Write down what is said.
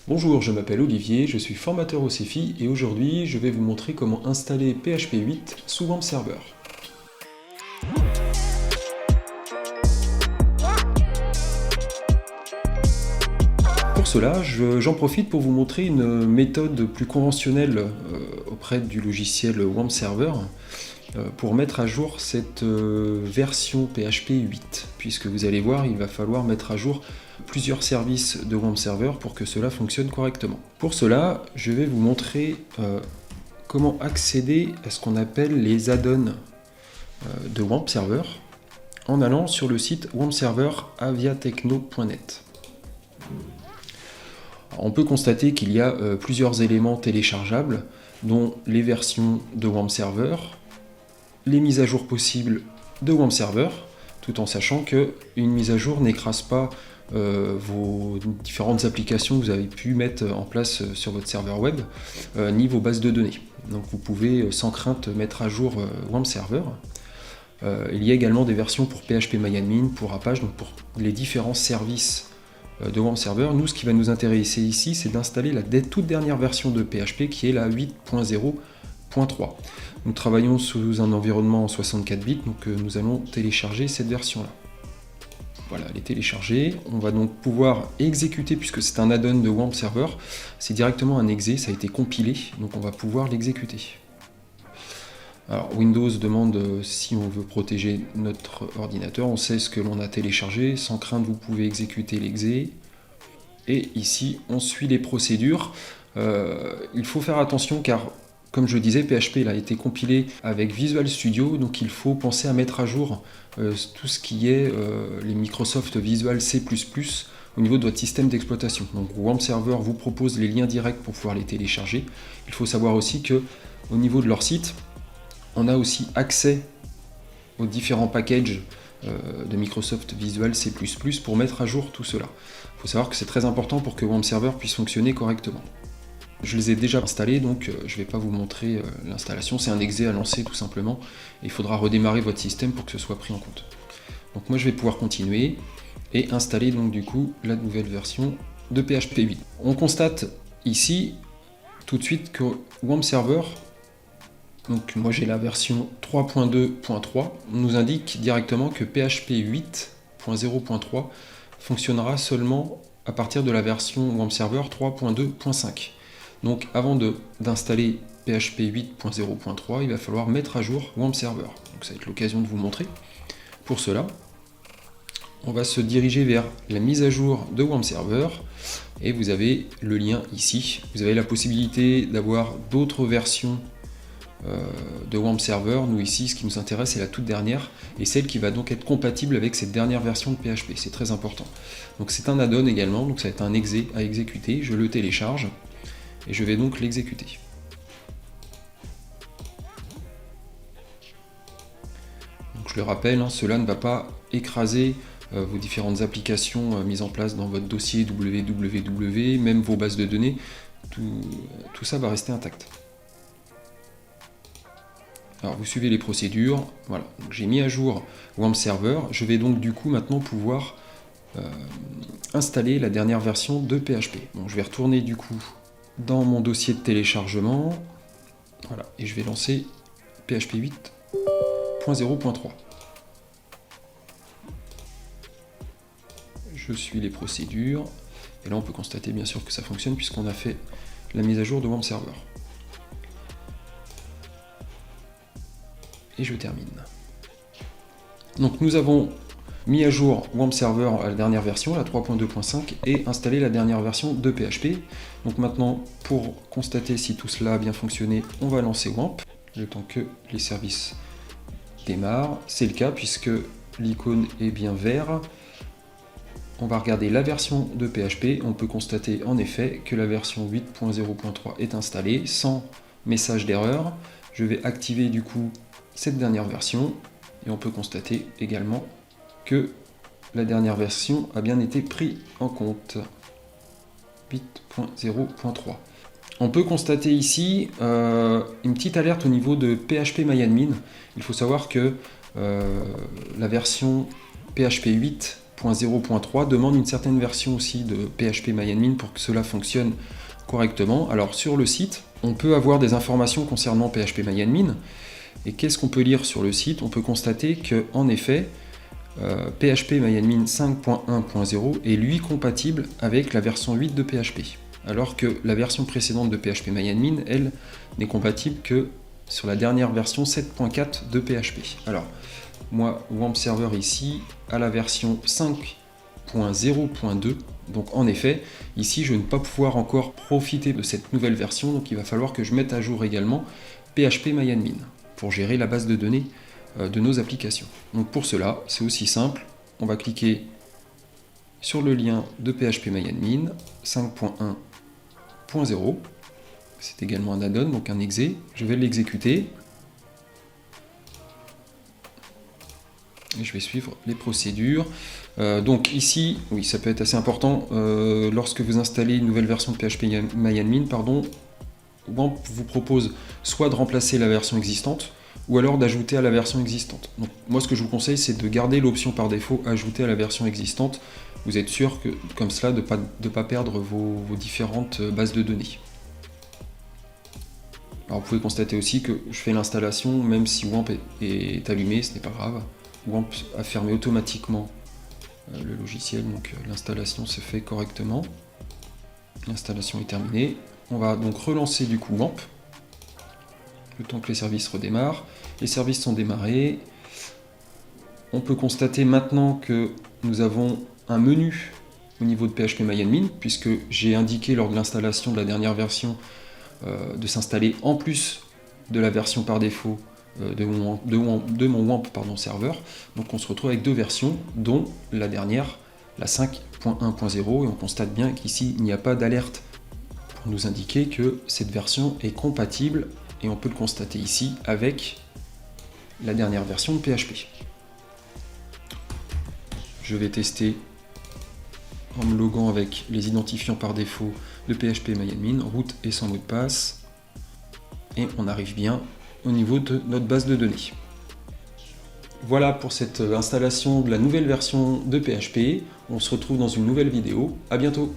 Bonjour, je m'appelle Olivier, je suis formateur au CEFI et aujourd'hui je vais vous montrer comment installer PHP 8 sous WAMP Server. Pour cela, j'en profite pour vous montrer une méthode plus conventionnelle auprès du logiciel WAMP Server pour mettre à jour cette version PHP 8, puisque vous allez voir, il va falloir mettre à jour plusieurs services de WAMP Server pour que cela fonctionne correctement. Pour cela, je vais vous montrer comment accéder à ce qu'on appelle les add-ons de WAMP Server en allant sur le site wampserver-aviatechno.net. On peut constater qu'il y a plusieurs éléments téléchargeables, dont les versions de WAMP Server, les mises à jour possibles de WAMP Server, tout en sachant qu'une mise à jour n'écrase pas vos différentes applications que vous avez pu mettre en place sur votre serveur web, ni vos bases de données. Donc vous pouvez sans crainte mettre à jour WAMP Server. Il y a également des versions pour PHPMyAdmin, pour Apache, donc pour les différents services de WAMP Server. Nous, ce qui va nous intéresser ici, c'est d'installer la toute dernière version de PHP qui est la 8.0.3. Nous travaillons sous un environnement en 64 bits, donc nous allons télécharger cette version-là. Voilà, elle est téléchargée. On va donc pouvoir exécuter, puisque c'est un add-on de WAMP Server, c'est directement un exe, ça a été compilé, donc on va pouvoir l'exécuter. Alors Windows demande si on veut protéger notre ordinateur, on sait ce que l'on a téléchargé, sans crainte vous pouvez exécuter l'exe. Et ici on suit les procédures. Il faut faire attention car, comme je disais, PHP a été compilé avec Visual Studio, donc il faut penser à mettre à jour tout ce qui est les Microsoft Visual C++ au niveau de votre système d'exploitation. Donc WAMP Server vous propose les liens directs pour pouvoir les télécharger. Il faut savoir aussi que au niveau de leur site, on a aussi accès aux différents packages de Microsoft Visual C++ pour mettre à jour tout cela. Il faut savoir que c'est très important pour que WAMP Server puisse fonctionner correctement. Je les ai déjà installés, donc je ne vais pas vous montrer l'installation, c'est un exe à lancer tout simplement. Et il faudra redémarrer votre système pour que ce soit pris en compte. Donc moi je vais pouvoir continuer et installer donc du coup la nouvelle version de PHP 8. On constate ici tout de suite que WAMP Server, donc moi j'ai la version 3.2.3, nous indique directement que PHP 8.0.3 fonctionnera seulement à partir de la version WAMP Server 3.2.5. Donc avant d'installer PHP 8.0.3, il va falloir mettre à jour WAMP Server. Donc ça va être l'occasion de vous montrer. Pour cela, on va se diriger vers la mise à jour de WAMP Server et vous avez le lien ici. Vous avez la possibilité d'avoir d'autres versions de WAMP Server. Nous ici, ce qui nous intéresse, c'est la toute dernière et celle qui va donc être compatible avec cette dernière version de PHP. C'est très important. Donc c'est un add-on également, donc ça va être un exe à exécuter. Je le télécharge et je vais donc l'exécuter. Donc je le rappelle, cela ne va pas écraser vos différentes applications mises en place dans votre dossier www, même vos bases de données, tout ça va rester intact. Alors vous suivez les procédures, voilà, j'ai mis à jour WAMP Server, je vais donc du coup maintenant pouvoir installer la dernière version de PHP. Bon, je vais retourner du coup dans mon dossier de téléchargement, voilà, et je vais lancer PHP 8.0.3. Je suis les procédures, et là on peut constater bien sûr que ça fonctionne puisqu'on a fait la mise à jour de WAMP Server. Et je termine. Donc nous avons mis à jour WAMP Server à la dernière version, la 3.2.5, et installé la dernière version de PHP. Donc maintenant, pour constater si tout cela a bien fonctionné, on va lancer WAMP, le temps que les services démarrent. C'est le cas puisque l'icône est bien vert. On va regarder la version de PHP, on peut constater en effet que la version 8.0.3 est installée sans message d'erreur. Je vais activer du coup cette dernière version et on peut constater également que la dernière version a bien été prise en compte. 8.0.3. On peut constater ici une petite alerte au niveau de PHPMyAdmin. Il faut savoir que la version PHP 8 5.0.3 demande une certaine version aussi de PHP-MyAdmin pour que cela fonctionne correctement. Alors sur le site, on peut avoir des informations concernant PHP-MyAdmin. Et qu'est-ce qu'on peut lire sur le site? On peut constater que, en effet, PHP-MyAdmin 5.1.0 est lui compatible avec la version 8 de PHP. Alors que la version précédente de PHP-MyAdmin, elle, n'est compatible que sur la dernière version 7.4 de PHP. Alors, moi, WAMP Server ici, à la version 5.0.2, donc en effet, ici, je ne vais pas pouvoir encore profiter de cette nouvelle version, donc il va falloir que je mette à jour également PHP-MyAdmin pour gérer la base de données de nos applications. Donc pour cela, c'est aussi simple, on va cliquer sur le lien de PHP-MyAdmin 5.1.0, c'est également un add-on, donc un exe, je vais l'exécuter, et je vais suivre les procédures. Donc ici, oui, ça peut être assez important, lorsque vous installez une nouvelle version de PHP-MyAdmin, WAMP vous propose soit de remplacer la version existante, ou alors d'ajouter à la version existante. Donc, moi, ce que je vous conseille, c'est de garder l'option par défaut ajouter à la version existante. Vous êtes sûr que, comme cela, de ne pas perdre vos différentes bases de données. Alors, vous pouvez constater aussi que je fais l'installation, même si WAMP est allumé, ce n'est pas grave. WAMP a fermé automatiquement le logiciel, donc l'installation se fait correctement. L'installation est terminée. On va donc relancer du coup WAMP, le temps que les services redémarrent. Les services sont démarrés. On peut constater maintenant que nous avons un menu au niveau de PHP-MyAdmin, puisque j'ai indiqué lors de l'installation de la dernière version de s'installer en plus de la version par défaut de mon WAMP serveur. Donc on se retrouve avec deux versions, dont la dernière, la 5.1.0, et on constate bien qu'ici il n'y a pas d'alerte pour nous indiquer que cette version est compatible, et on peut le constater ici avec la dernière version de PHP. Je vais tester en me loguant avec les identifiants par défaut de PHP-MyAdmin, root et sans mot de passe, et on arrive bien au niveau de notre base de données. Voilà pour cette installation de la nouvelle version de PHP. On se retrouve dans une nouvelle vidéo. À bientôt.